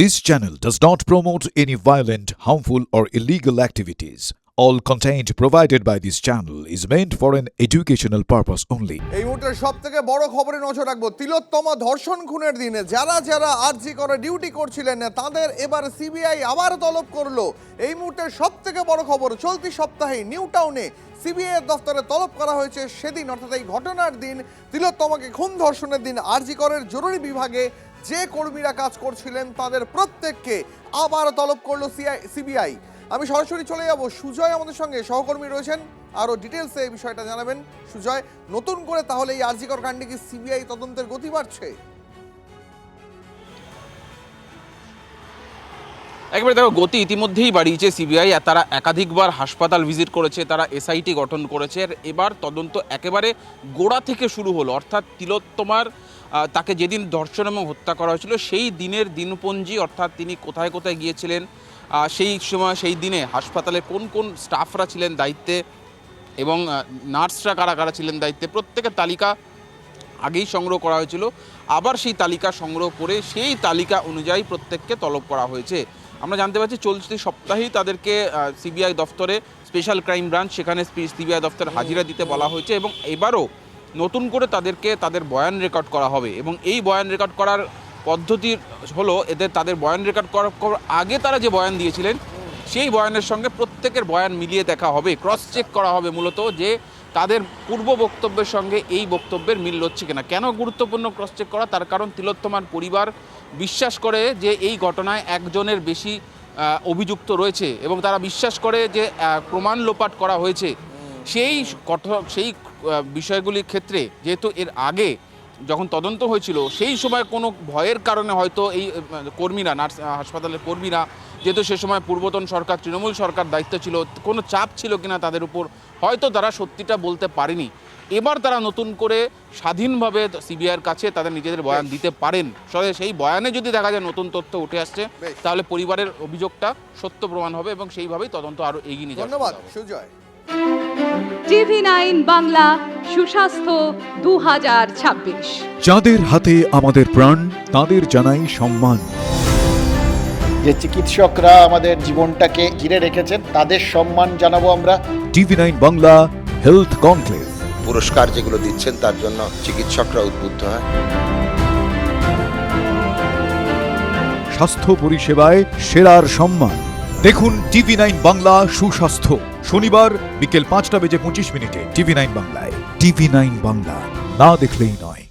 This channel does not promote any violent, harmful, or illegal activities. All content provided by this channel is meant for an educational purpose only. এই মুহূর্তে সবথেকে বড় খবরে নজর রাখবো। তিলোত্তমা ধর্ষণ খুনের দিনে যারা আরজি করে ডিউটি করছিলেন তাদের এবার সিবিআই আবার তলব করলো। এই মুহূর্তে সবথেকে বড় খবর, চলতি সপ্তাহে নিউ টাউনে সিবিআই এর দফতরে তলব করা হয়েছে সেদিন, অর্থাৎ এই ঘটনার দিন, তিলোত্তমাকে খুন ধর্ষণের দিন আরজি করের জরুরি বিভাগে যে কর্মীরা কাজ করছিলেন তাদের প্রত্যেককে আবার তলব করলো সিবিআই। আমি সরাসরি চলে যাব, সুজয় আমাদের সঙ্গে সহকর্মী রয়েছেন, আরও ডিটেলসে এই বিষয়টা জানাবেন। সুজয়, নতুন করে তাহলে এই আরজিকর কাণ্ডে কি সিবিআই তদন্তের গতি বাড়ছে? একবারে দেখো, গতি ইতিমধ্যেই বাড়িয়েছে সিবিআই। তারা একাধিকবার হাসপাতাল ভিজিট করেছে, তারা এসআইটি গঠন করেছে। এবার তদন্ত একেবারে গোড়া থেকে শুরু হলো, অর্থাৎ তিলোত্তমার তাকে যেদিন ধর্ষণ এবং হত্যা করা হয়েছিল সেই দিনের দিনপঞ্জি, অর্থাৎ তিনি কোথায় কোথায় গিয়েছিলেন, সেই সময় সেই দিনে হাসপাতালে কোন কোন স্টাফরা ছিলেন দায়িত্বে এবং নার্সরা কারা কারা ছিলেন দায়িত্বে, প্রত্যেকের তালিকা আগেই সংগ্রহ করা হয়েছিল। আবার সেই তালিকা সংগ্রহ করে সেই তালিকা অনুযায়ী প্রত্যেককে তলব করা হয়েছে। আমরা জানতে পারছি চলতি সপ্তাহেই তাদেরকে সিবিআই দফতরে, স্পেশাল ক্রাইম ব্রাঞ্চ, সেখানে সিবিআই দফতরে হাজিরা দিতে বলা হয়েছে এবং এবারও নতুন করে তাদেরকে তাদের বয়ান রেকর্ড করা হবে। এবং এই বয়ান রেকর্ড করার পদ্ধতি হলো, তাদের বয়ান রেকর্ড করার আগে তারা যে বয়ান দিয়েছিলেন সেই বয়ানের সঙ্গে প্রত্যেকের বয়ান মিলিয়ে দেখা হবে, ক্রস চেক করা হবে মূলত, যে তাদের পূর্ব বক্তব্যের সঙ্গে এই বক্তব্যের মিল হচ্ছে কিনা। কেন গুরুত্বপূর্ণ ক্রস চেক করা? তার কারণ তিলোত্তমার পরিবার বিশ্বাস করে যে এই ঘটনায় একজনের বেশি অভিযুক্ত রয়েছে এবং তারা বিশ্বাস করে যে প্রমাণ লোপাট করা হয়েছে। সেই বিষয়গুলির ক্ষেত্রে যেহেতু এর আগে যখন তদন্ত হয়েছিল সেই সময় কোনো ভয়ের কারণে হয়তো এই কর্মীরা, নার্স হাসপাতালের কর্মীরা, যেহেতু সে সময় পূর্বতন সরকার, তৃণমূল সরকার দায়িত্ব ছিল, কোনো চাপ ছিল কিনা তাদের উপর, হয়তো তারা সত্যিটা বলতে পারেনি। এবার তারা নতুন করে স্বাধীনভাবে সিবিআইয়ের কাছে তাদের নিজেদের বয়ান দিতে পারেন। সেই বয়ানে যদি দেখা যায় নতুন তথ্য উঠে আসছে, তাহলে পরিবারের অভিযোগটা সত্য প্রমাণ হবে এবং সেইভাবেই তদন্ত আরও এগিয়ে নিয়ে যাবে। ধন্যবাদ সুজয়। টিভি9 বাংলা, সুস্বাস্থ্য 2026। যাদের হাতে আমাদের প্রাণ, তাদের জানাই সম্মান। যে চিকিৎসকরা আমাদের জীবনটাকে ঘিরে রেখেছেন তাদের সম্মান জানাবো আমরা। টিভি9 বাংলা হেলথ কনক্লেভ। পুরস্কার যেগুলো দিচ্ছেন তার জন্য চিকিৎসকরা উদ্বুদ্ধ হয়। স্বাস্থ্য পরিষেবায় সেরার সম্মান। দেখুন টিভি9 বাংলা সুস্বাস্থ্য, শনিবার বিকেল 5:25 টিভি9 বাংলায়। টিভি9 বাংলা, না দেখলেই নয়।